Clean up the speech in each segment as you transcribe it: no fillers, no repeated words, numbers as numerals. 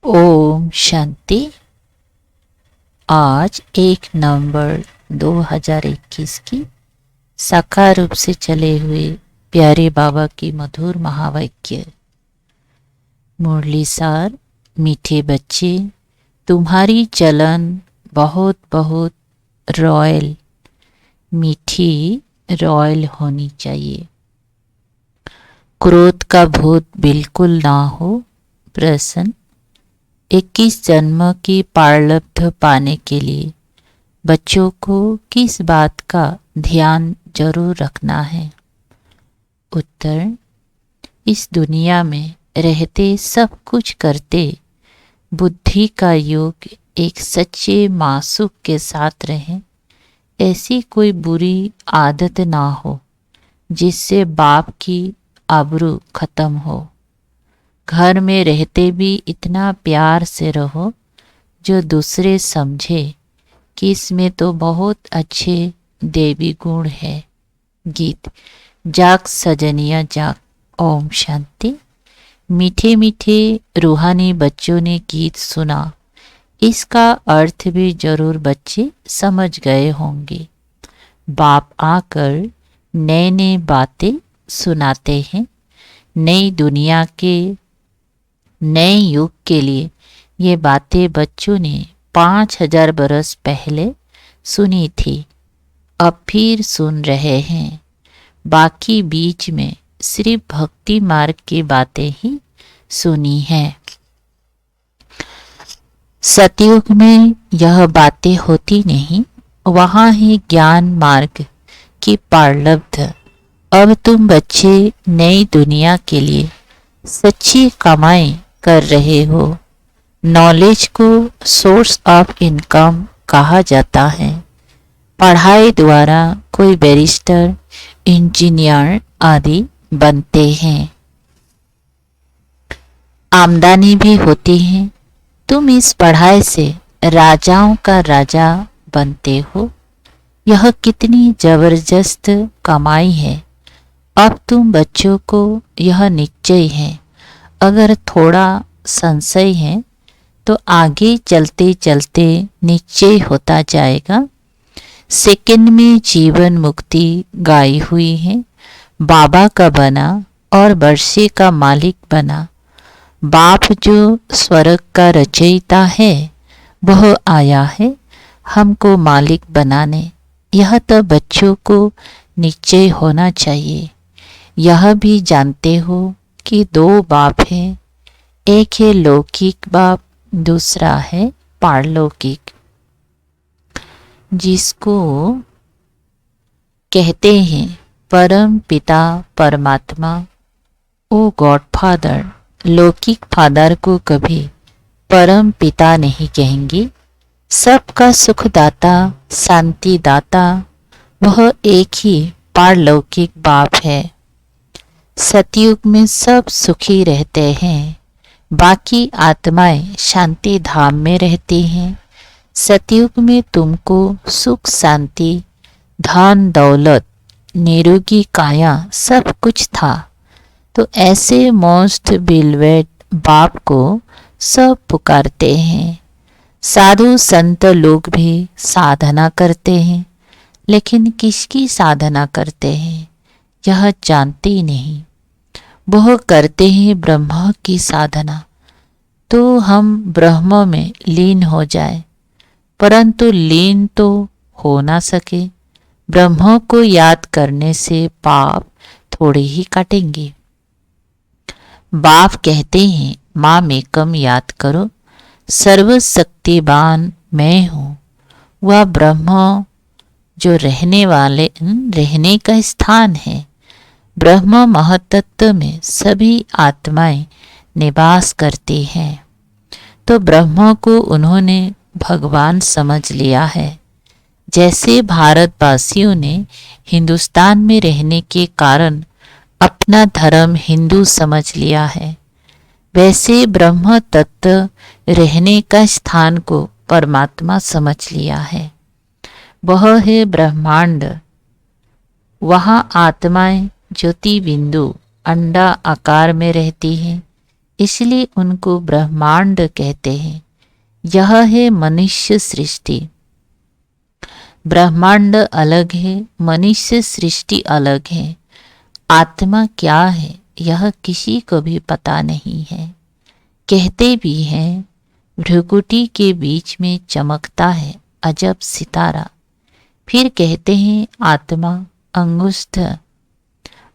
ओम शांति। आज 1 नवंबर 2021 की साकार रूप से चले हुए प्यारे बाबा की मधुर महावाक्य। मुरली सार। मीठे बच्चे, तुम्हारी चलन बहुत बहुत रॉयल, मीठी रॉयल होनी चाहिए। क्रोध का भूत बिल्कुल ना हो। प्रश्न। 21 जन्म की प्रारब्ध पाने के लिए बच्चों को किस बात का ध्यान जरूर रखना है? उत्तर। इस दुनिया में रहते सब कुछ करते बुद्धि का योग एक सच्चे मासूक के साथ रहे, ऐसी कोई बुरी आदत ना हो जिससे बाप की आबरू खत्म हो। घर में रहते भी इतना प्यार से रहो जो दूसरे समझे कि इसमें तो बहुत अच्छे देवी गुण है। गीत। जाग सजनिया जाग। ओम शांति। मीठे मीठे रूहानी बच्चों ने गीत सुना, इसका अर्थ भी जरूर बच्चे समझ गए होंगे। बाप आकर नए नए बातें सुनाते हैं। नई दुनिया के नए युग के लिए ये बातें बच्चों ने 5000 बरस पहले सुनी थी, अब फिर सुन रहे हैं। बाकी बीच में सिर्फ भक्ति मार्ग की बातें ही सुनी हैं। सतयुग में यह बातें होती नहीं, वहाँ है ज्ञान मार्ग की प्रारब्ध। अब तुम बच्चे नई दुनिया के लिए सच्ची कमाई कर रहे हो। नॉलेज को सोर्स ऑफ इनकम कहा जाता है। पढ़ाई द्वारा कोई बैरिस्टर, इंजीनियर आदि बनते हैं, आमदनी भी होती है। तुम इस पढ़ाई से राजाओं का राजा बनते हो। यह कितनी जबरदस्त कमाई है। अब तुम बच्चों को यह निश्चय है, अगर थोड़ा संशय है तो आगे चलते चलते निश्चय होता जाएगा। सेकंड में जीवन मुक्ति गाई हुई है। बाबा का बना और वर्षे का मालिक बना। बाप जो स्वर्ग का रचयिता है वह आया है हमको मालिक बनाने। यह तो बच्चों को निश्चय होना चाहिए। यह भी जानते हो कि 2 बाप हैं, एक है लौकिक बाप, दूसरा है पारलौकिक, जिसको कहते हैं परम पिता परमात्मा, ओ गॉड फादर। लौकिक फादर को कभी परम पिता नहीं कहेंगे। सबका सुखदाता, शांति दाता वह एक ही पारलौकिक बाप है। सतयुग में सब सुखी रहते हैं, बाकी आत्माएं शांति धाम में रहती हैं। सतयुग में तुमको सुख, शांति, धन दौलत, निरोगी काया सब कुछ था, तो ऐसे मोस्ट बिलवेड बाप को सब पुकारते हैं। साधु संत लोग भी साधना करते हैं, लेकिन किसकी साधना करते हैं यह जानते ही नहीं। वह करते हैं ब्रह्म की साधना, तो हम ब्रह्म में लीन हो जाए, परंतु लीन तो हो ना सके। ब्रह्म को याद करने से पाप थोड़े ही कटेंगे। बाप कहते हैं माँ में कम याद करो, सर्वशक्तिवान मैं हूँ। वह ब्रह्म जो रहने का स्थान है। ब्रह्म महतत्व में सभी आत्माएं निवास करती हैं, तो ब्रह्म को उन्होंने भगवान समझ लिया है। जैसे भारतवासियों ने हिंदुस्तान में रहने के कारण अपना धर्म हिंदू समझ लिया है, वैसे ब्रह्म तत्व रहने का स्थान को परमात्मा समझ लिया है। वह है ब्रह्मांड। वहाँ आत्माएं ज्योति बिंदु अंडा आकार में रहती हैं। इसलिए उनको ब्रह्मांड कहते हैं। यह है मनुष्य सृष्टि। ब्रह्मांड अलग है, मनुष्य सृष्टि अलग है। आत्मा क्या है यह किसी को भी पता नहीं है। कहते भी हैं भ्रुकुटी के बीच में चमकता है अजब सितारा। फिर कहते हैं आत्मा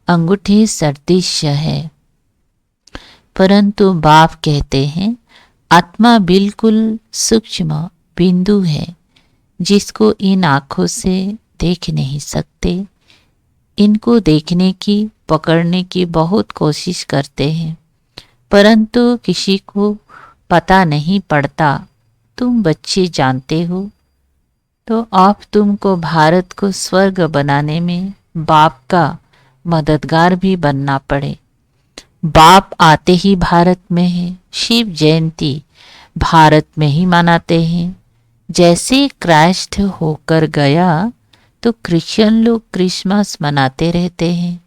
अंगूठे सदृश है। परंतु बाप कहते हैं आत्मा बिल्कुल सूक्ष्म बिंदु है जिसको इन आँखों से देख नहीं सकते। इनको देखने की, पकड़ने की बहुत कोशिश करते हैं, परंतु किसी को पता नहीं पड़ता। तुम बच्चे जानते हो तो अब तुमको भारत को स्वर्ग बनाने में बाप का मददगार भी बनना पड़े। बाप आते ही भारत में है। शिव जयंती भारत में ही मनाते हैं। जैसे क्राइस्ट होकर गया तो क्रिश्चियन लोग क्रिसमस मनाते रहते हैं।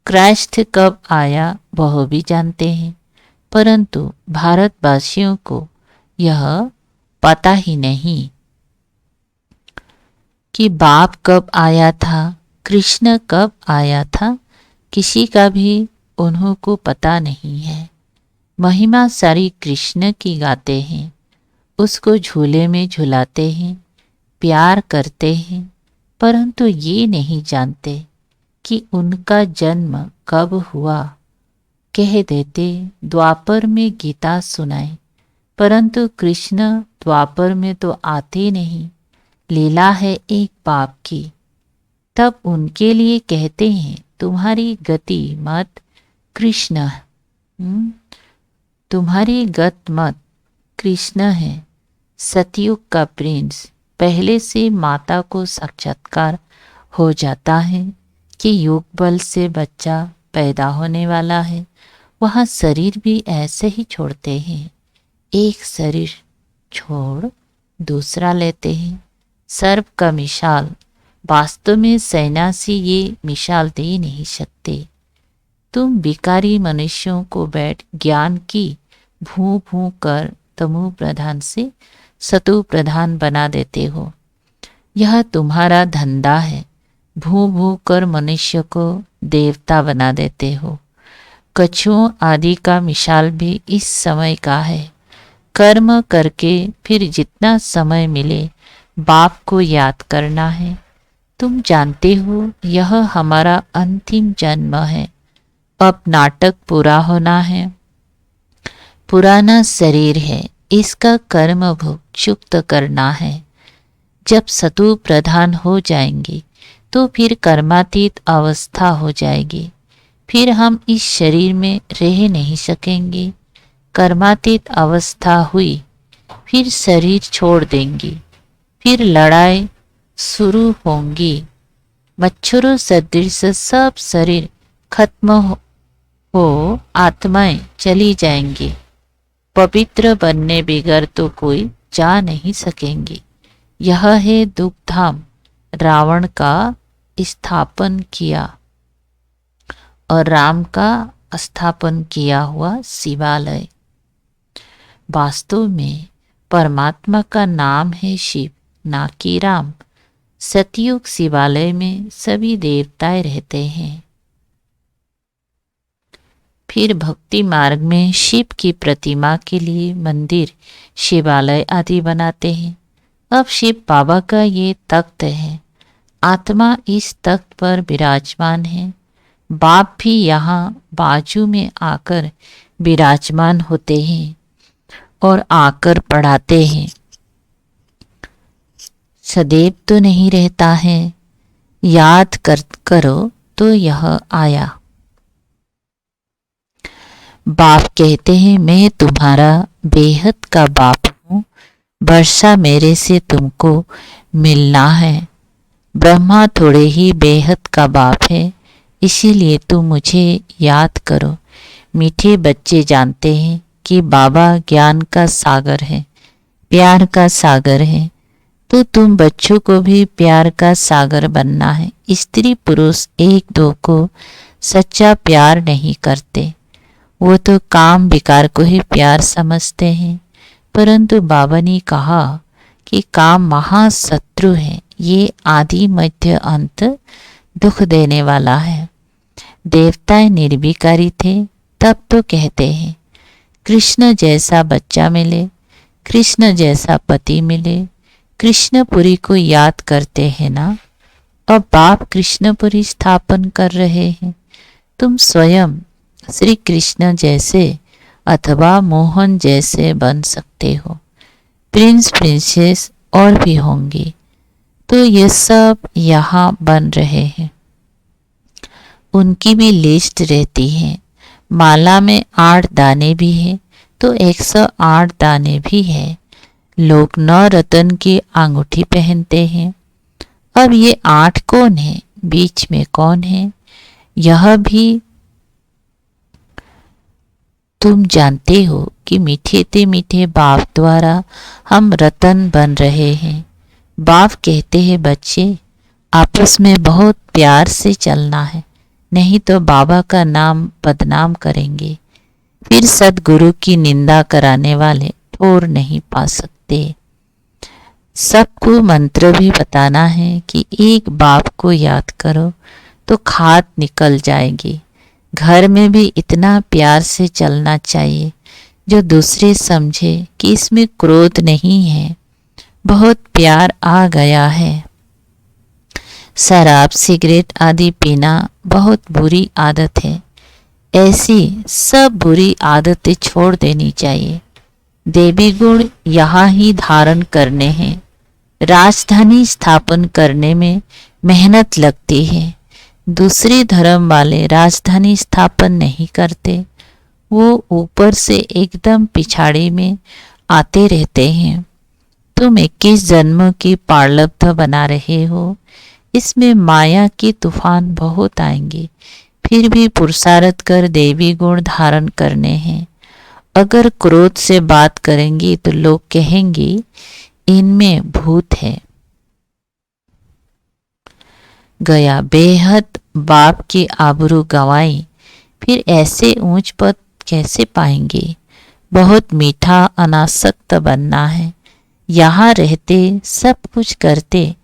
क्राइस्ट कब आया वह भी जानते हैं, परंतु भारतवासियों को यह पता ही नहीं कि बाप कब आया था, कृष्ण कब आया था। किसी का भी उन्हों को पता नहीं है। महिमा सारी कृष्ण की गाते हैं, उसको झूले में झुलाते हैं, प्यार करते हैं, परंतु ये नहीं जानते कि उनका जन्म कब हुआ। कह देते द्वापर में गीता सुनाए, परंतु कृष्ण द्वापर में तो आते नहीं, लीला है एक बाप की। तब उनके लिए कहते हैं तुम्हारी गति मत कृष्ण, तुम्हारी गत मत कृष्ण है, सतयुग का प्रिंस। पहले से माता को साक्षात्कार हो जाता है कि योग बल से बच्चा पैदा होने वाला है। वहाँ शरीर भी ऐसे ही छोड़ते हैं, एक शरीर छोड़ दूसरा लेते हैं। सर्प का मिसाल, वास्तव में सन्यासी ये मिसाल दे नहीं सकते। तुम भिखारी मनुष्यों को बैठ ज्ञान की भू भू कर तमो प्रधान से सतो प्रधान बना देते हो। यह तुम्हारा धंधा है। भू भू कर मनुष्य को देवता बना देते हो। कछुओं आदि का मिसाल भी इस समय का है। कर्म करके फिर जितना समय मिले बाप को याद करना है। तुम जानते हो यह हमारा अंतिम जन्म है। अब नाटक पूरा होना है। पुराना शरीर है, इसका कर्म भोग चुक्त करना है। जब सतु प्रधान हो जाएंगे तो फिर कर्मातीत अवस्था हो जाएगी। फिर हम इस शरीर में रह नहीं सकेंगे। कर्मातीत अवस्था हुई फिर शरीर छोड़ देंगे, फिर लड़ाई शुरू होंगी। मच्छरों सदृश सब शरीर खत्म हो आत्माएं चली जाएंगी। पवित्र बनने बगैर तो कोई जा नहीं सकेंगे। यह है दुख धाम रावण का स्थापन किया और राम का स्थापन किया हुआ शिवालय। वास्तव में परमात्मा का नाम है शिव, ना कि राम। सतयुग शिवालय में सभी देवताएं रहते हैं। फिर भक्ति मार्ग में शिव की प्रतिमा के लिए मंदिर, शिवालय आदि बनाते हैं। अब शिव बाबा का ये तख्त है। आत्मा इस तख्त पर विराजमान है। बाप भी यहाँ बाजू में आकर विराजमान होते हैं और आकर पढ़ाते हैं। सदैव तो नहीं रहता है, याद करो तो यह आया। बाप कहते हैं मैं तुम्हारा बेहद का बाप हूँ, वर्षा मेरे से तुमको मिलना है। ब्रह्मा थोड़े ही बेहद का बाप है, इसीलिए तुम मुझे याद करो। मीठे बच्चे जानते हैं कि बाबा ज्ञान का सागर है, प्यार का सागर है, तो तुम बच्चों को भी प्यार का सागर बनना है। स्त्री पुरुष एक दो को सच्चा प्यार नहीं करते, वो तो काम विकार को ही प्यार समझते हैं, परंतु बाबा ने कहा कि काम महाशत्रु है। ये आदि मध्य अंत दुख देने वाला है। देवताएं निर्विकारी थे, तब तो कहते हैं कृष्ण जैसा बच्चा मिले, कृष्ण जैसा पति मिले। कृष्णपुरी को याद करते हैं ना। अब बाप कृष्णपुरी स्थापन कर रहे हैं। तुम स्वयं श्री कृष्ण जैसे अथवा मोहन जैसे बन सकते हो। प्रिंस प्रिंसेस और भी होंगे, तो ये सब यहाँ बन रहे हैं। उनकी भी लिस्ट रहती है। माला में 8 दाने भी हैं, तो 108 दाने भी है। लोग 9 रतन की अंगूठी पहनते हैं। अब ये 8 कौन है, बीच में कौन है, यह भी तुम जानते हो कि मीठे ते मीठे बाप द्वारा हम रतन बन रहे हैं। बाप कहते हैं बच्चे आपस में बहुत प्यार से चलना है, नहीं तो बाबा का नाम बदनाम करेंगे। फिर सदगुरु की निंदा कराने वाले ठोर नहीं पा सकते। सबको मंत्र भी बताना है कि एक बाप को याद करो तो खाद निकल जाएगी। घर में भी इतना प्यार से चलना चाहिए जो दूसरे समझे कि इसमें क्रोध नहीं है, बहुत प्यार आ गया है। शराब सिगरेट आदि पीना बहुत बुरी आदत है। ऐसी सब बुरी आदतें छोड़ देनी चाहिए। देवी गुण यहाँ ही धारण करने हैं। राजधानी स्थापन करने में मेहनत लगती है। दूसरे धर्म वाले राजधानी स्थापन नहीं करते, वो ऊपर से एकदम पिछाड़ी में आते रहते हैं। तुम 21 जन्म की प्रारब्ध बना रहे हो, इसमें माया के तूफान बहुत आएंगे। फिर भी पुरुषार्थ कर देवी गुण धारण करने हैं। अगर क्रोध से बात करेंगी तो लोग कहेंगे इनमें भूत है। गया बेहद बाप की आबरू गंवाई, फिर ऐसे ऊंच पद कैसे पाएंगे। बहुत मीठा अनासक्त बनना है। यहाँ रहते सब कुछ करते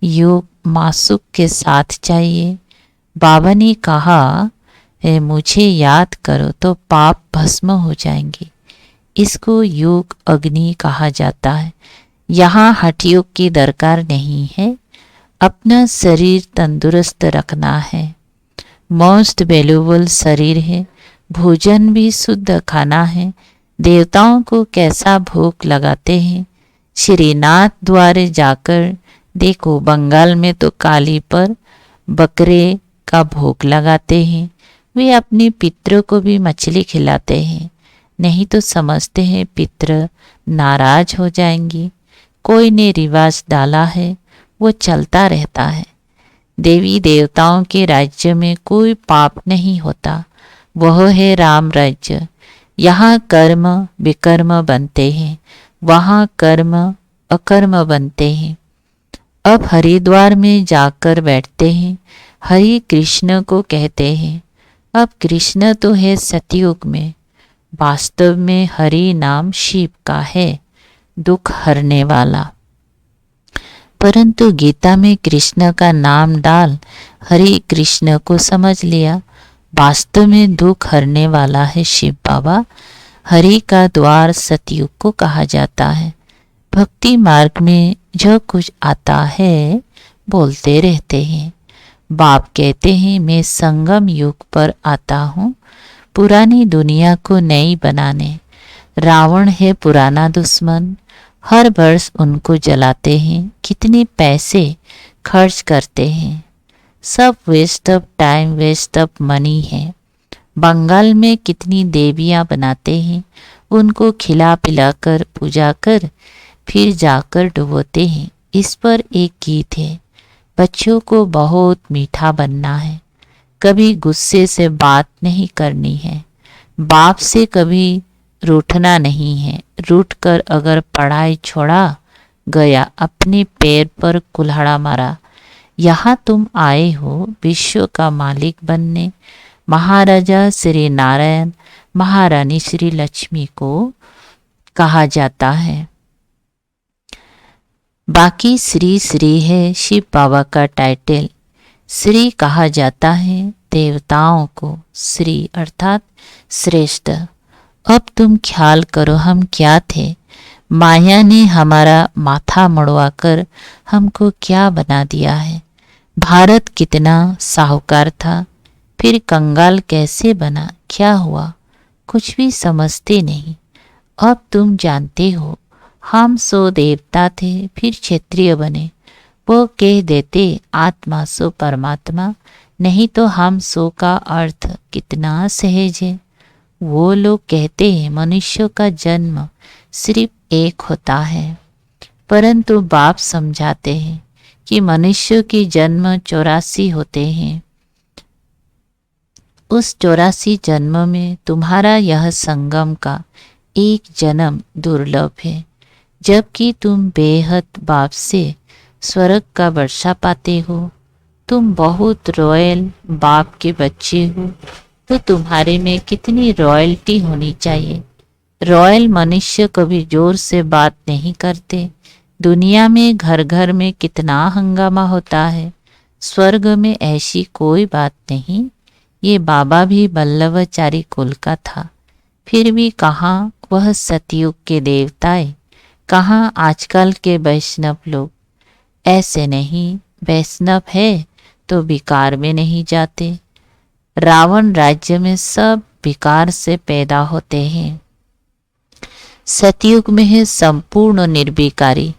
योग मासूक के साथ चाहिए। बाबा ने कहा है मुझे याद करो तो पाप भस्म हो जाएंगे। इसको योग अग्नि कहा जाता है। यहाँ हठयोग की दरकार नहीं है। अपना शरीर तंदुरुस्त रखना है। मोस्ट वैल्यूबल शरीर है। भोजन भी शुद्ध खाना है। देवताओं को कैसा भोग लगाते हैं। श्रीनाथ द्वारे जाकर देखो, बंगाल में तो काली पर बकरे का भोग लगाते हैं। वे अपने पितरों को भी मछली खिलाते हैं, नहीं तो समझते हैं पितर नाराज हो जाएंगी। कोई ने रिवाज डाला है, वो चलता रहता है। देवी देवताओं के राज्य में कोई पाप नहीं होता, वह है राम राज्य। यहाँ कर्म विकर्म बनते हैं, वहाँ कर्म अकर्म बनते हैं। अब हरिद्वार में जाकर बैठते हैं, हरि कृष्ण को कहते हैं। अब कृष्ण तो है सतयुग में, वास्तव में हरि नाम शिव का है, दुख हरने वाला। परंतु गीता में कृष्ण का नाम डाल हरि कृष्ण को समझ लिया। वास्तव में दुख हरने वाला है शिव बाबा। हरि का द्वार सतयुग को कहा जाता है। भक्ति मार्ग में जो कुछ आता है बोलते रहते हैं। बाप कहते हैं मैं संगम युग पर आता हूँ, पुरानी दुनिया को नई बनाने। रावण है पुराना दुश्मन, हर वर्ष उनको जलाते हैं। कितने पैसे खर्च करते हैं, सब waste of time, waste of money है। बंगाल में कितनी देवियां बनाते हैं, उनको खिला पिलाकर पूजा कर फिर जाकर डुबोते हैं। इस पर एक गीत है, बच्चों को बहुत मीठा बनना है, कभी गुस्से से बात नहीं करनी है, बाप से कभी रूठना नहीं है। रूठ कर अगर पढ़ाई छोड़ा गया, अपने पैर पर कुल्हाड़ा मारा। यहाँ तुम आए हो विश्व का मालिक बनने। महाराजा श्री नारायण महारानी श्री लक्ष्मी को कहा जाता है। बाकी श्री श्री है शिव बाबा का टाइटल। श्री कहा जाता है देवताओं को, श्री अर्थात श्रेष्ठ। अब तुम ख्याल करो हम क्या थे। माया ने हमारा माथा मुड़वाकर हमको क्या बना दिया है। भारत कितना साहूकार था, फिर कंगाल कैसे बना, क्या हुआ, कुछ भी समझते नहीं। अब तुम जानते हो हम सो देवता थे, फिर क्षत्रिय बने। वो कह देते आत्मा सो परमात्मा, नहीं तो हम सो का अर्थ कितना सहज है। वो लोग कहते हैं मनुष्य का जन्म सिर्फ एक होता है, परंतु बाप समझाते हैं कि मनुष्य के जन्म 84 होते हैं। उस 84 जन्म में तुम्हारा यह संगम का एक जन्म दुर्लभ है, जबकि तुम बेहद बाप से स्वर्ग का वर्षा पाते हो। तुम बहुत रॉयल बाप के बच्चे हो, तो तुम्हारे में कितनी रॉयल्टी होनी चाहिए। रॉयल मनुष्य कभी जोर से बात नहीं करते। दुनिया में घर घर में कितना हंगामा होता है, स्वर्ग में ऐसी कोई बात नहीं। ये बाबा भी बल्लभचारी कुल का था, फिर भी कहाँ वह सतयुग के देवताएं, कहाँ आजकल के वैष्णव लोग। ऐसे नहीं, वैष्णव है तो विकार में नहीं जाते। रावण राज्य में सब विकार से पैदा होते हैं। सतयुग में है संपूर्ण निर्विकारी।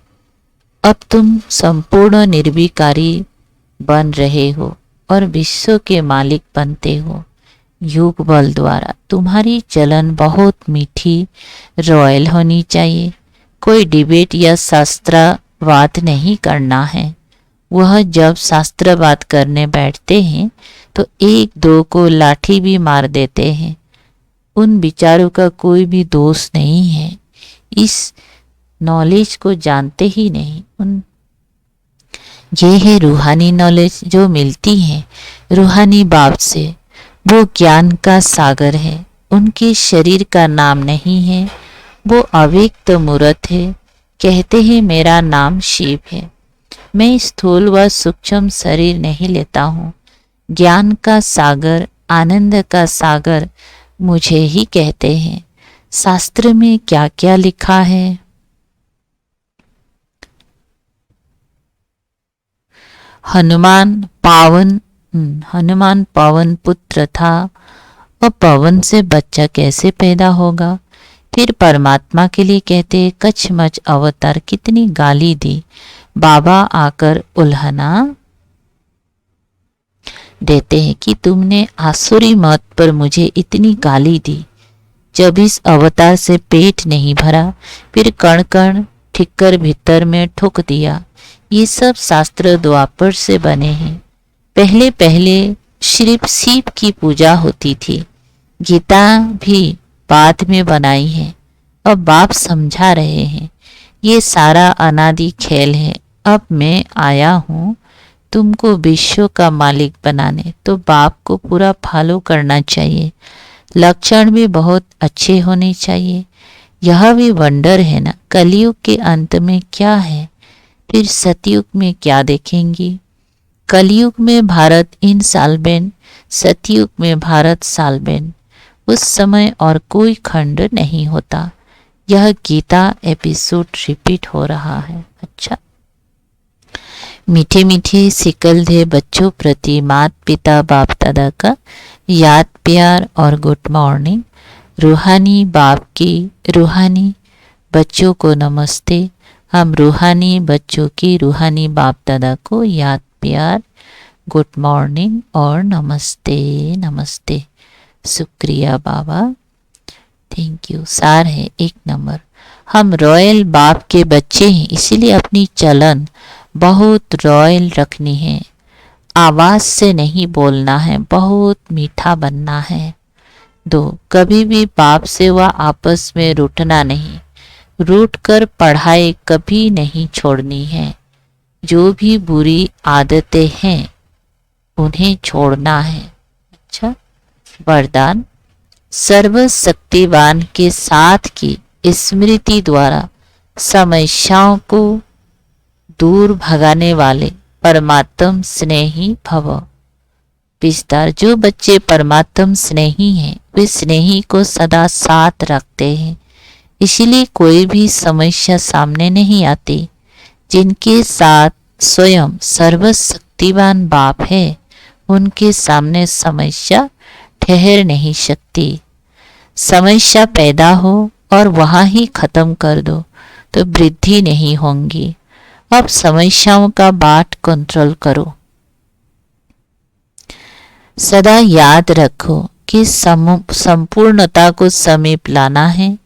अब तुम संपूर्ण निर्विकारी बन रहे हो और विश्व के मालिक बनते हो। युग बल द्वारा तुम्हारी चलन बहुत मीठी रॉयल होनी चाहिए। कोई डिबेट या शास्त्रवाद नहीं करना है। वह जब शास्त्रवाद करने बैठते हैं तो एक दो को लाठी भी मार देते हैं। उन विचारों का कोई भी दोष नहीं है, इस नॉलेज को जानते ही नहीं। ये है रूहानी नॉलेज जो मिलती है रूहानी बाप से। वो ज्ञान का सागर है, उनके शरीर का नाम नहीं है। वो अव्यक्त मूर्त है, कहते हैं मेरा नाम शिव है। मैं स्थूल व सूक्ष्म शरीर नहीं लेता हूँ। ज्ञान का सागर, आनंद का सागर मुझे ही कहते हैं। शास्त्र में क्या क्या लिखा है। हनुमान पवन पुत्र था, और पवन से बच्चा कैसे पैदा होगा। फिर परमात्मा के लिए कहते कछमच अवतार कितनी गाली दी। बाबा आकर उल्हना देते हैं कि तुमने आसुरी मत पर मुझे इतनी गाली दी। जब इस अवतार से पेट नहीं भरा, फिर कण कण ठिक्कर भीतर में ठोक दिया। ये सब शास्त्र द्वापर से बने हैं। पहले पहले सिर्फ शिव की पूजा होती थी। गीता भी बाद में बनाई है। अब बाप समझा रहे हैं ये सारा अनादि खेल है। अब मैं आया हूँ तुमको विश्व का मालिक बनाने, तो बाप को पूरा फॉलो करना चाहिए। लक्षण भी बहुत अच्छे होने चाहिए। यह भी वंडर है ना, कलयुग के अंत में क्या है, फिर सतयुग में क्या देखेंगी। कलयुग में भारत इंसाल्वेंट, सतयुग में भारत साल्वेंट। उस समय और कोई खंड नहीं होता। यह गीता एपिसोड रिपीट हो रहा है। अच्छा, मीठे मीठे सिकल दे बच्चों प्रति माता पिता बाप दादा का याद प्यार और गुड मॉर्निंग। रूहानी बाप की रूहानी बच्चों को नमस्ते। हम रूहानी बच्चों की रूहानी बाप दादा को याद प्यार, गुड मॉर्निंग और नमस्ते नमस्ते। शुक्रिया बाबा, थैंक यू। सार है 1 नंबर। हम रॉयल बाप के बच्चे हैं, इसीलिए अपनी चलन बहुत रॉयल रखनी है। आवाज से नहीं बोलना है, बहुत मीठा बनना है। 2, कभी भी बाप से व आपस में रूठना नहीं। रूठ कर पढ़ाई कभी नहीं छोड़नी है। जो भी बुरी आदतें हैं उन्हें छोड़ना है। अच्छा, वरदान सर्वशक्तिवान के साथ की स्मृति द्वारा समस्याओं को दूर भगाने वाले परमात्म स्नेही भव। विस्तार। जो बच्चे परमात्म स्नेही हैं वे स्नेही को सदा साथ रखते हैं, इसलिए कोई भी समस्या सामने नहीं आती। जिनके साथ स्वयं सर्वशक्तिवान बाप है उनके सामने समस्या ठहर नहीं सकती। समस्या पैदा हो और वहां ही खत्म कर दो तो वृद्धि नहीं होंगी। अब समस्याओं का बाट कंट्रोल करो। सदा याद रखो कि संपूर्णता को समीप लाना है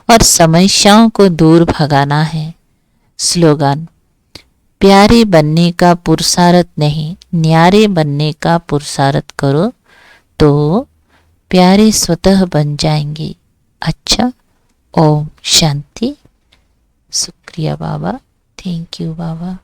और समस्याओं को दूर भगाना है। स्लोगन। प्यारे बनने का पुरुषार्थ नहीं, न्यारे बनने का पुरुषार्थ करो तो प्यारे स्वतः बन जाएंगे। अच्छा, ओम शांति। शुक्रिया बाबा, थैंक यू बाबा।